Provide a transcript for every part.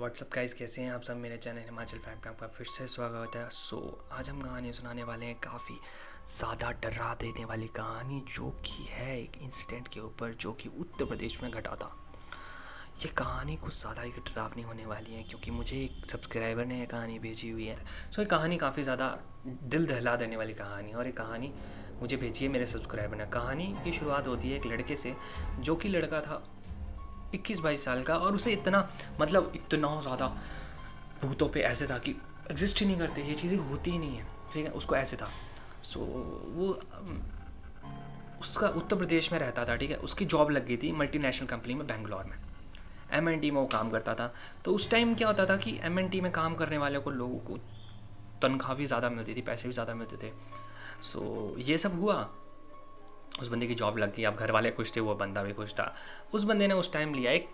WhatsApp guys, कैसे हैं आप सब। मेरे चैनल हिमाचल फैक्ट में आपका फिर से स्वागत है। आज हम कहानी सुनाने वाले हैं, काफ़ी ज़्यादा डरा देने वाली कहानी, जो कि है एक इंसिडेंट के ऊपर जो कि उत्तर प्रदेश में घटा था। ये कहानी कुछ ज़्यादा ही डरावनी होने वाली है, क्योंकि मुझे एक सब्सक्राइबर ने ये कहानी भेजी हुई है। ये कहानी काफ़ी ज़्यादा दिल दहला देने वाली कहानी है, और ये कहानी मुझे भेजी है मेरे सब्सक्राइबर ने। कहानी की शुरुआत होती है एक लड़के से, जो कि लड़का था 21-22 साल का, और उसे इतना इतना ज़्यादा भूतों पे ऐसे था कि एग्जिस्ट ही नहीं करते, ये चीज़ें होती ही नहीं है, ठीक है। उसको ऐसे था। वो उसका उत्तर प्रदेश में रहता था, ठीक है। उसकी जॉब लग गई थी मल्टीनेशनल कंपनी में, बेंगलोर में MNT में वो काम करता था। तो उस टाइम क्या होता था कि MNT में काम करने वाले को, लोगों को तनख्वाह भी ज़्यादा मिलती थी, पैसे भी ज़्यादा मिलते थे। ये सब हुआ, उस बंदे की जॉब लग गई। अब घर वाले खुश थे, वो बंदा भी खुश था। उस बंदे ने उस टाइम लिया एक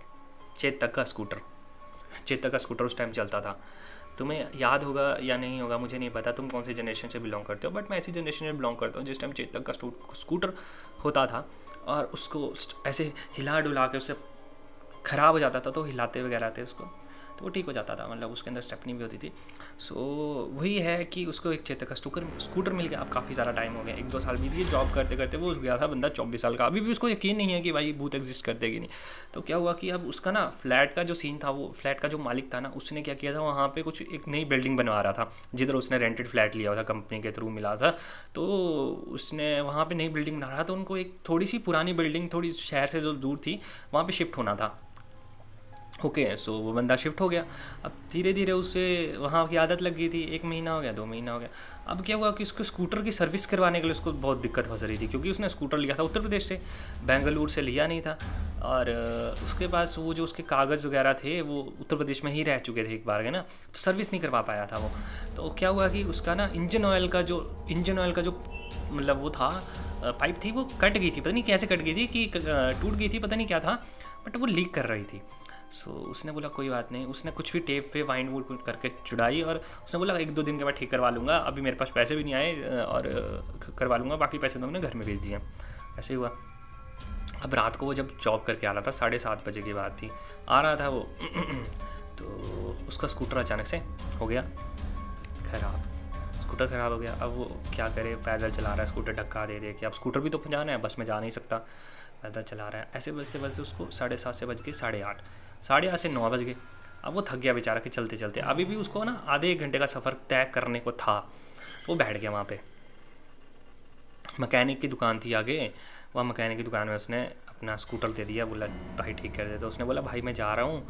चेतक का स्कूटर उस टाइम चलता था। तुम्हें याद होगा या नहीं होगा मुझे नहीं पता, तुम कौन सी जनरेशन से बिलोंग करते हो, बट मैं ऐसी जनरेशन से बिलोंग करता हूँ जिस टाइम चेतक का स्कूटर होता था, और उसको ऐसे हिला डुला के उससे ख़राब हो जाता था, तो हिलाते वगैरह थे उसको, तो वो ठीक हो जाता था। उसके अंदर स्टेपनी भी होती थी। वही है कि उसको एक चेतक का स्कूटर मिल गया। अब काफ़ी सारा टाइम हो गया, 1-2 साल बीत गए जॉब करते करते। वो गया था बंदा 24 साल का। अभी भी उसको यकीन नहीं है कि भाई भूत एग्जिस्ट करते कि नहीं। तो क्या हुआ कि अब उसका ना फ्लैट का जो सीन था, वो फ्लैट का जो मालिक था ना, उसने क्या किया था, वहाँ पे कुछ एक नई बिल्डिंग बनवा रहा था, जिधर उसने रेंटेड फ्लैट लिया था, कंपनी के थ्रू मिला था। तो उसने वहाँ पे नई बिल्डिंग बना रहा था, तो उनको एक थोड़ी सी पुरानी बिल्डिंग, थोड़ी शहर से जो दूर थी, वहाँ पे शिफ्ट होना था। ओके, वो बंदा शिफ्ट हो गया। अब धीरे धीरे उससे वहाँ की आदत लग गई थी। 1 महीना हो गया, 2 महीना हो गया। अब क्या हुआ कि उसको स्कूटर की सर्विस करवाने के लिए उसको बहुत दिक्कत फंस रही थी, क्योंकि उसने स्कूटर लिया था उत्तर प्रदेश से, बेंगलुरु से लिया नहीं था। और उसके पास वो जो उसके कागज़ वगैरह थे, वो उत्तर प्रदेश में ही रह चुके थे एक बार के ना, तो सर्विस नहीं करवा पाया था वो। तो क्या हुआ कि उसका ना इंजन ऑयल का जो वो था, पाइप थी, वो कट गई थी। पता नहीं कैसे कट गई थी, कि टूट गई थी, पता नहीं क्या था, बट वो लीक कर रही थी। उसने बोला कोई बात नहीं। उसने कुछ भी टेप पे वाइंड वूड करके चुड़ाई, और उसने बोला 1-2 दिन के बाद ठीक करवा लूँगा, अभी मेरे पास पैसे भी नहीं आए, और करवा लूँगा, बाकी पैसे तो मैंने घर में भेज दिए। ऐसे ही हुआ। अब रात को वो जब जॉब करके आ रहा था, 7:30 बजे की बात थी, आ रहा था वो तो उसका स्कूटर अचानक से हो गया ख़राब। स्कूटर ख़राब हो गया। अब वो क्या करे, पैदल चला रहा है, स्कूटर धक्का दे दे के। अब स्कूटर भी तो जाना है, बस में जा नहीं सकता, पैदल चला रहा है। ऐसे बजते बजते उसको 7:30 से बज के 8:30, 8:30 से 9 बज गए। अब वो थक गया बेचारा कि चलते चलते। अभी भी उसको ना आधे 1 घंटे का सफ़र तय करने को था। वो बैठ गया वहाँ पे। मैकेनिक की दुकान थी आगे, वहाँ मैकेनिक की दुकान में उसने अपना स्कूटर दे दिया, बोला भाई ठीक कर दे। तो उसने बोला भाई मैं जा रहा हूँ,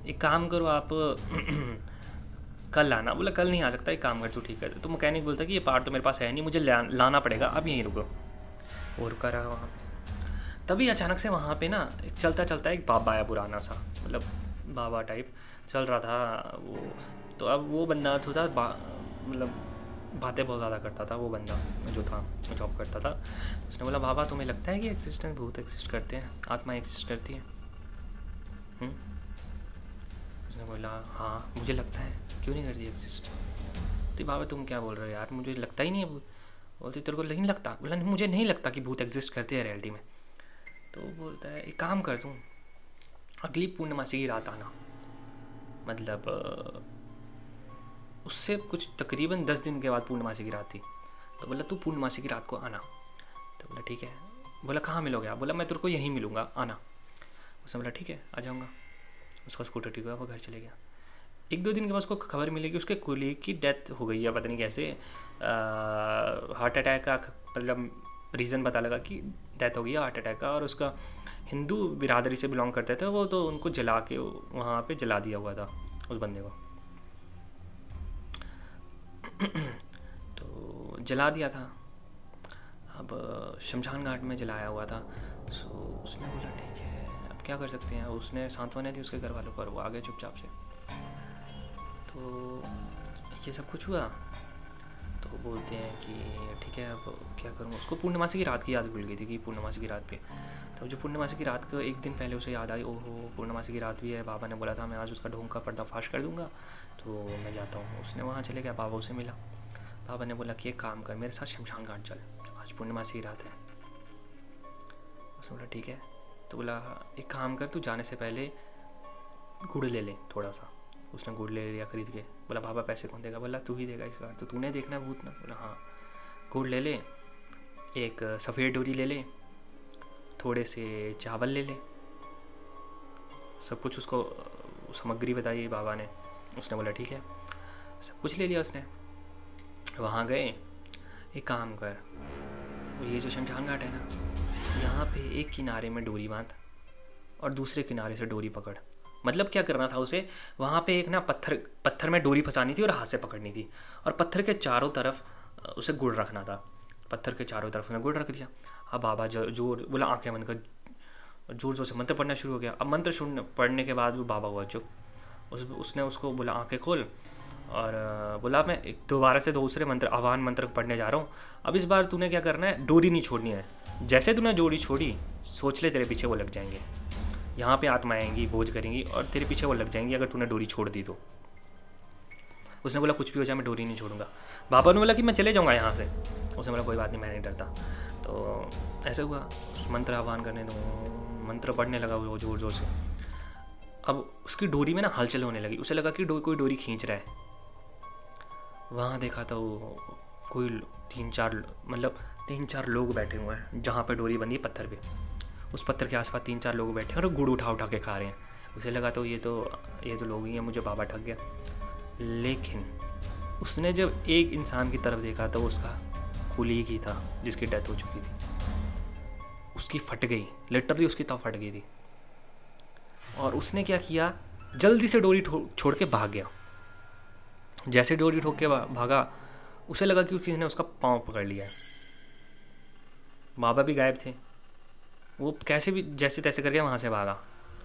एक काम करो आप कल आना। बोला कल नहीं आ सकता, एक काम कर तू ठीक कर दे। तो मैकेनिक बोलता कि ये पार्ट तो मेरे पास है नहीं, मुझे लाना पड़ेगा, अब यहीं रुको। वो रुका रहा वहाँ। तभी अचानक से वहाँ पे ना एक चलता चलता एक बाबा आया, पुराना सा, बाबा टाइप चल रहा था वो। तो अब वो बंदा थोड़ा बातें बहुत ज़्यादा करता था, वो बंदा जो था, जॉब करता था। तो उसने बोला बाबा तुम्हें लगता है कि भूत एग्जिस्ट करते हैं, आत्मा एग्जिस्ट करती है? उसने बोला हाँ मुझे लगता है, क्यों नहीं करती एग्जिस्ट? तो बाबा तुम क्या बोल रहे हो यार, मुझे लगता ही नहीं है भूत। बोलते तेरे को नहीं लगता? बोला मुझे नहीं लगता कि भूत एग्जिस्ट करते हैं रियलिटी में। तो बोलता है एक काम कर दूँ, अगली पूर्णमासी की रात आना, उससे कुछ तकरीबन 10 दिन के बाद पूर्णमासी की रात थी। तो बोला तू पूर्णमासी की रात को आना। तो बोला ठीक है। बोला कहाँ मिलोगे आप? बोला मैं तेरे को यहीं मिलूँगा, आना। उसने बोला ठीक है आ जाऊँगा। उसका स्कूटर ठीक हुआ, वो घर चले गया। 1-2 दिन के बाद उसको खबर मिली कि उसके कोलीग की डेथ हो गई है, पता नहीं कैसे, हार्ट अटैक का रीज़न पता लगा कि डेथ हो गई है हार्ट अटैक का। और उसका हिंदू बिरादरी से बिलोंग करते थे वो, तो उनको जला के वहाँ पे जला दिया हुआ था उस बंदे को। तो जला दिया था, अब शमशान घाट में जलाया हुआ था। उसने बोला ठीक है अब क्या कर सकते हैं। उसने सांत्वना दी उसके घर वालों पर, वो आ गए चुपचाप से। तो ये सब कुछ हुआ। तो बोलते हैं कि ठीक है अब क्या करूँगा। उसको पूर्णमासी की रात की याद भूल गई थी कि पूर्णमासी की रात पे। तो जो पूर्णमासी की रात को 1 दिन पहले उसे याद आई, ओहो पूर्णमासी की रात भी है, बाबा ने बोला था मैं आज उसका ढोंग का पर्दाफाश कर दूँगा, तो मैं जाता हूँ। उसने वहाँ चले गया, बाबा उसे मिला। बाबा ने बोला कि एक काम कर, मेरे साथ शमशान घाट चल, आज पूर्णमासी की रात है। उसने बोला ठीक है। तो बोला एक काम कर, तू जाने से पहले गुड़ ले ले थोड़ा सा। उसने गुड़ ले लिया खरीद के। बोला बाबा पैसे कौन देगा? बोला तू ही देगा इस बार, तो तूने देखना भूत ना। बोला हाँ। गुड़ ले ले, एक सफ़ेद डोरी ले ले, थोड़े से चावल ले ले, सब कुछ उसको सामग्री बताई बाबा ने। उसने बोला ठीक है, सब कुछ ले लिया उसने। वहाँ गए, एक काम कर, ये जो शमशान घाट है ना, यहाँ पे एक किनारे में डोरी बांध और दूसरे किनारे से डोरी पकड़। मतलब क्या करना था उसे, वहाँ पे एक ना पत्थर में डोरी फंसानी थी और हाथ से पकड़नी थी, और पत्थर के चारों तरफ उसे गुड़ रखना था। पत्थर के चारों तरफ उसने गुड़ रख दिया। अब बाबा जोर बोला आंखें बंद कर, जोर जोर से मंत्र पढ़ना शुरू हो गया। अब मंत्र पढ़ने के बाद वो बाबा हुआ चुप। उसने उसको बोला आंखें खोल, और बोला मैं दोबारा से दूसरे मंत्र आह्वान मंत्र पढ़ने जा रहा हूँ। अब इस बार तूने क्या करना है, डोरी नहीं छोड़नी है। जैसे तूने डोरी छोड़ी, सोच ले तेरे पीछे वो लग जाएंगे। यहाँ पे आत्मा आएंगी, बोझ करेंगी और तेरे पीछे वो लग जाएंगी अगर तूने डोरी छोड़ दी तो। उसने बोला कुछ भी हो जाए मैं डोरी नहीं छोड़ूंगा। बाबा ने बोला कि मैं चले जाऊँगा यहाँ से। उसने बोला कोई बात नहीं, मैं नहीं डरता। तो ऐसा हुआ, मंत्र आह्वान करने दो, मंत्र पढ़ने लगा वो जोर जोर से। अब उसकी डोरी में ना हलचल होने लगी, उसे लगा कि कोई डोरी खींच रहा है। वहाँ देखा तो कोई 3-4 लोग बैठे हुए हैं जहाँ पे डोरी बंधी है पत्थर पे। उस पत्थर के आसपास 3-4 लोग बैठे हैं और गुड़ उठा के खा रहे हैं। उसे लगा तो ये तो लोग ही हैं, मुझे बाबा ठग गया। लेकिन उसने जब एक इंसान की तरफ देखा तो उसका कुलीग ही था जिसकी डेथ हो चुकी थी। उसकी फट गई, लिटरली उसकी तो फट गई थी। और उसने क्या किया, जल्दी से डोरी छोड़ के भाग गया। जैसे डोरी ठोक के भागा, उसे लगा कि किसी ने उसका पाँव पकड़ लिया है। बाबा भी गायब थे। वो कैसे भी जैसे तैसे करके वहाँ से भागा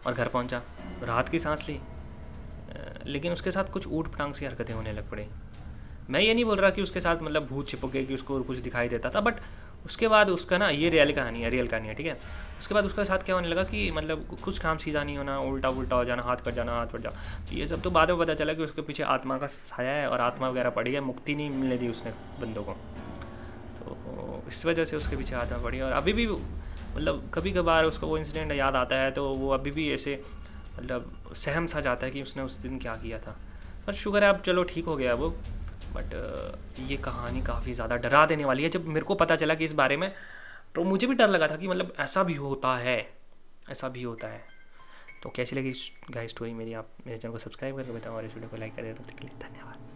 और घर पहुँचा। राहत की सांस ली, लेकिन उसके साथ कुछ ऊट पटांग सी हरकतें होने लग पड़ी। मैं ये नहीं बोल रहा कि उसके साथ मतलब भूत चिपक गए कि उसको कुछ दिखाई देता था, बट उसके बाद उसका ना, ये रियल कहानी है, ठीक है। उसके बाद उसके साथ क्या होने लगा कि मतलब कुछ काम सीधा नहीं होना, उल्टा हो जाना, हाथ कट जाना, हाथ फट जाना। तो ये सब तो बाद में पता चला कि उसके पीछे आत्मा का साया है और आत्मा वगैरह पड़ी है, मुक्ति नहीं मिलने दी उसने बंदों को। तो इस वजह से उसके पीछे आत्मा पड़ी। और अभी भी मतलब कभी कभार उसको वो इंसिडेंट याद आता है तो वो अभी भी ऐसे मतलब सहम सा जाता है कि उसने उस दिन क्या किया था। पर शुक्र है अब चलो ठीक हो गया वो। बट ये कहानी काफ़ी ज़्यादा डरा देने वाली है। जब मेरे को पता चला कि इस बारे में, तो मुझे भी डर लगा था कि मतलब ऐसा भी होता है। तो कैसी लगी गाइस स्टोरी मेरी? आप मेरे चैनल को सब्सक्राइब करके बताओ और इस वीडियो को लाइक कर दें। तब तक के लिए धन्यवाद।